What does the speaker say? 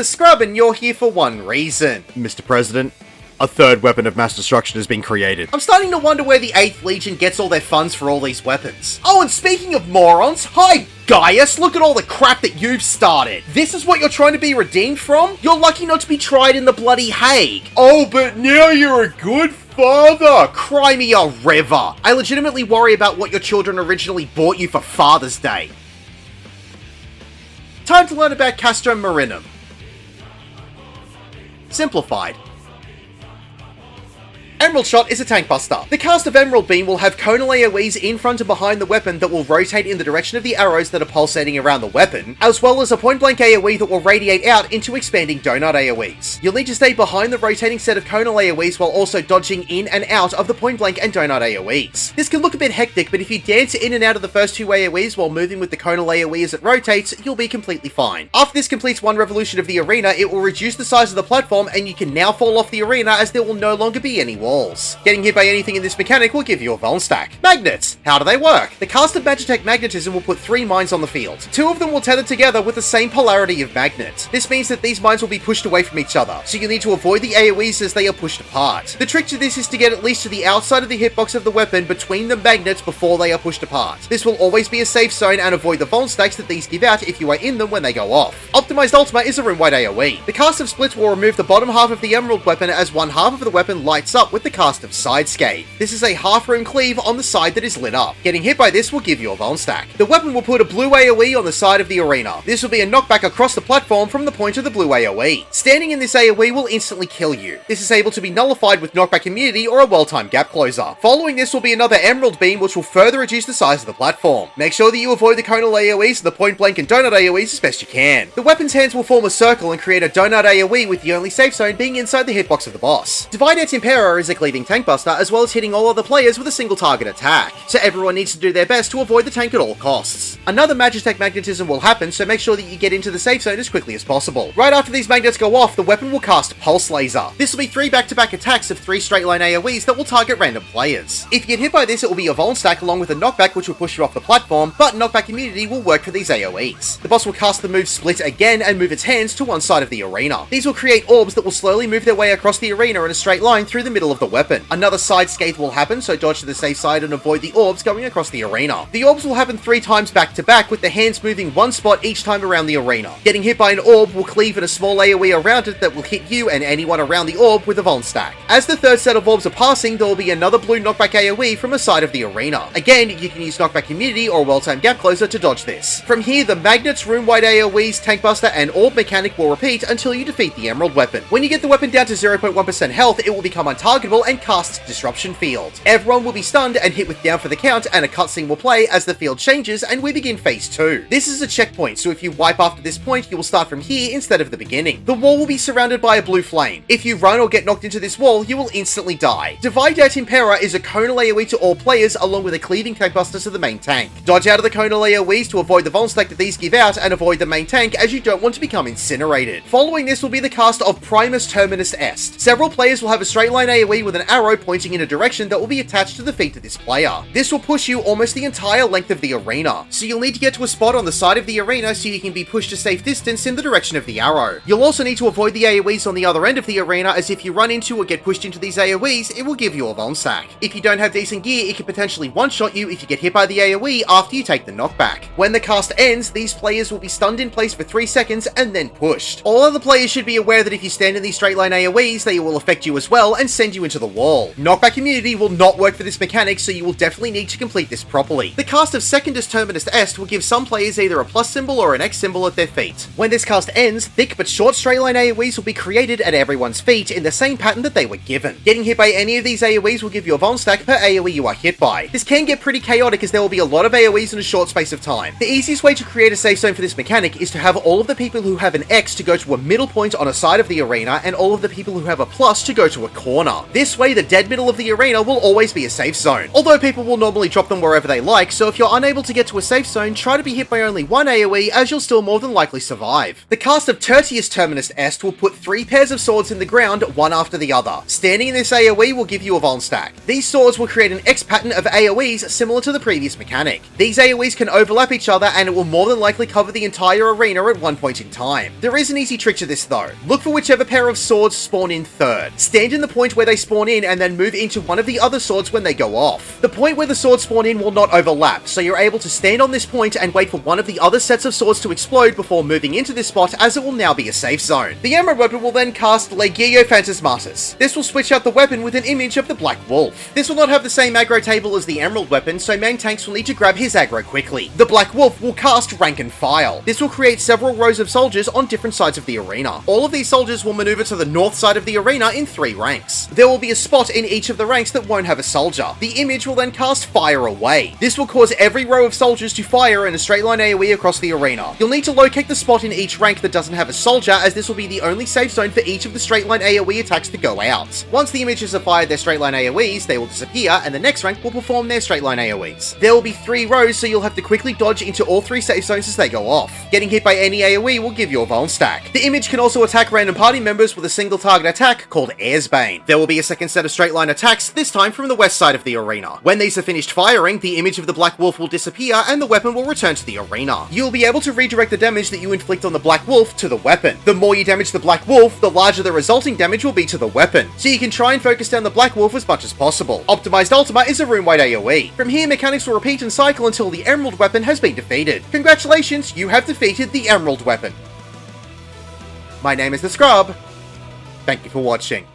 the Scrub, and you're here for one reason. Mr. President, a third weapon of mass destruction has been created. I'm starting to wonder where the 8th Legion gets all their funds for all these weapons. Oh, and speaking of morons, hi Gaius, look at all the crap that you've started. This is what you're trying to be redeemed from? You're lucky not to be tried in the bloody Hague. Oh, but now you're a good father. Cry me a river. I legitimately worry about what your children originally bought you for Father's Day. Time to learn about Castrum Marinum. Simplified. Emerald Shot is a tank buster. The cast of Emerald Beam will have conal AoEs in front and behind the weapon that will rotate in the direction of the arrows that are pulsating around the weapon, as well as a point-blank AoE that will radiate out into expanding donut AoEs. You'll need to stay behind the rotating set of conal AoEs while also dodging in and out of the point-blank and donut AoEs. This can look a bit hectic, but if you dance in and out of the first two AoEs while moving with the conal AoE as it rotates, you'll be completely fine. After this completes one revolution of the arena, it will reduce the size of the platform and you can now fall off the arena as there will no longer be any walls. Getting hit by anything in this mechanic will give you a Vuln stack. Magnets! How do they work? The cast of Magitech Magnetism will put 3 mines on the field. 2 of them will tether together with the same polarity of magnet. This means that these mines will be pushed away from each other, so you'll need to avoid the AoEs as they are pushed apart. The trick to this is to get at least to the outside of the hitbox of the weapon between the magnets before they are pushed apart. This will always be a safe zone and avoid the Vuln stacks that these give out if you are in them when they go off. Optimized Ultima is a room-wide AoE. The cast of Splits will remove the bottom half of the Emerald weapon as one half of the weapon lights up with the cast of Sidescape. This is a half-room cleave on the side that is lit up. Getting hit by this will give you a Vuln stack. The weapon will put a blue AoE on the side of the arena. This will be a knockback across the platform from the point of the blue AoE. Standing in this AoE will instantly kill you. This is able to be nullified with knockback immunity or a well-timed gap closer. Following this will be another Emerald Beam which will further reduce the size of the platform. Make sure that you avoid the conal AoEs and the point blank and donut AoEs as best you can. The weapon's hands will form a circle and create a donut AoE with the only safe zone being inside the hitbox of the boss. Divide Et Impera is a cleaving tank buster as well as hitting all other players with a single target attack, so everyone needs to do their best to avoid the tank at all costs. Another Magitech Magnetism will happen, so make sure that you get into the safe zone as quickly as possible. Right after these magnets go off, the weapon will cast Pulse Laser. This will be 3 back-to-back attacks of 3 straight line AoEs that will target random players. If you get hit by this, it will be a Vuln stack along with a knockback which will push you off the platform, but knockback immunity will work for these AoEs. The boss will cast the move Split again and move its hands to one side of the arena. These will create orbs that will slowly move their way across the arena in a straight line through the middle of the weapon. Another Sidescape will happen, so dodge to the safe side and avoid the orbs going across the arena. The orbs will happen 3 times back to back with the hands moving one spot each time around the arena. Getting hit by an orb will cleave in a small AoE around it that will hit you and anyone around the orb with a Vuln stack. As the third set of orbs are passing, there will be another blue knockback AoE from a side of the arena. Again, you can use knockback immunity or well-timed gap closer to dodge this. From here, the magnets, room-wide AoEs, tank buster, and orb mechanic will repeat until you defeat the Emerald weapon. When you get the weapon down to 0.1% health, it will become untargetable and cast Disruption Field. Everyone will be stunned and hit with down for the count, and a cutscene will play as the field changes and we begin phase 2. This is a checkpoint, so if you wipe after this point, you will start from here instead of the beginning. The wall will be surrounded by a blue flame. If you run or get knocked into this wall, you will instantly die. Divide Et Impera is a conal AoE to all players along with a cleaving tank buster to the main tank. Dodge out of the conal AoEs to avoid the Vuln stack that these give out and avoid the main tank as you don't want to become incinerated. Following this will be the cast of Primus Terminus Est. Several players will have a straight line AoE with an arrow pointing in a direction that will be attached to the feet of this player. This will push you almost the entire length of the arena, so you'll need to get to a spot on the side of the arena so you can be pushed a safe distance in the direction of the arrow. You'll also need to avoid the AoEs on the other end of the arena, as if you run into or get pushed into these AoEs, it will give you a Vuln stack. If you don't have decent gear, it can potentially one-shot you if you get hit by the AoE after you take the knockback. When the cast ends, these players will be stunned in place for 3 seconds and then pushed. All other players should be aware that if you stand in these straight line AoEs, they will affect you as well and send you into the wall. Knockback immunity will not work for this mechanic, so you will definitely need to complete this properly. The cast of Secundus Terminus Est will give some players either a plus symbol or an X symbol at their feet. When this cast ends, thick but short straight line AoEs will be created at everyone's feet in the same pattern that they were given. Getting hit by any of these AoEs will give you a Vuln stack per AoE you are hit by. This can get pretty chaotic as there will be a lot of AoEs in a short space of time. The easiest way to create a safe zone for this mechanic is to have all of the people who have an X to go to a middle point on a side of the arena and all of the people who have a plus to go to a corner. This This way, the dead middle of the arena will always be a safe zone. Although people will normally drop them wherever they like, so if you're unable to get to a safe zone, try to be hit by only one AoE, as you'll still more than likely survive. The cast of Tertius Terminus Est will put 3 pairs of swords in the ground, one after the other. Standing in this AoE will give you a Vuln stack. These swords will create an X pattern of AoEs similar to the previous mechanic. These AoEs can overlap each other, and it will more than likely cover the entire arena at one point in time. There is an easy trick to this though. Look for whichever pair of swords spawn in third. Stand in the point where they spawn in and then move into one of the other swords when they go off. The point where the swords spawn in will not overlap, so you're able to stand on this point and wait for one of the other sets of swords to explode before moving into this spot, as it will now be a safe zone. The Emerald weapon will then cast Legio Phantasmatus. This will switch out the weapon with an image of the Black Wolf. This will not have the same aggro table as the Emerald weapon, so main tanks will need to grab his aggro quickly. The Black Wolf will cast Rank and File. This will create several rows of soldiers on different sides of the arena. All of these soldiers will maneuver to the north side of the arena in 3 ranks. There will be a spot in each of the ranks that won't have a soldier. The image will then cast Fire Away. This will cause every row of soldiers to fire in a straight line AoE across the arena. You'll need to locate the spot in each rank that doesn't have a soldier, as this will be the only safe zone for each of the straight line AoE attacks to go out. Once the images have fired their straight line AoEs, they will disappear, and the next rank will perform their straight line AoEs. There will be 3 rows, so you'll have to quickly dodge into all 3 safe zones as they go off. Getting hit by any AoE will give you a Vuln stack. The image can also attack random party members with a single target attack called Airsbane. There will be a second set of straight line attacks, this time from the west side of the arena. When these are finished firing, the image of the Black Wolf will disappear and the weapon will return to the arena. You'll be able to redirect the damage that you inflict on the Black Wolf to the weapon. The more you damage the Black Wolf, the larger the resulting damage will be to the weapon, so you can try and focus down the Black Wolf as much as possible. Optimized Ultima is a room-wide AoE. From here, mechanics will repeat and cycle until the Emerald weapon has been defeated. Congratulations, you have defeated the Emerald weapon. My name is The Scrub. Thank you for watching.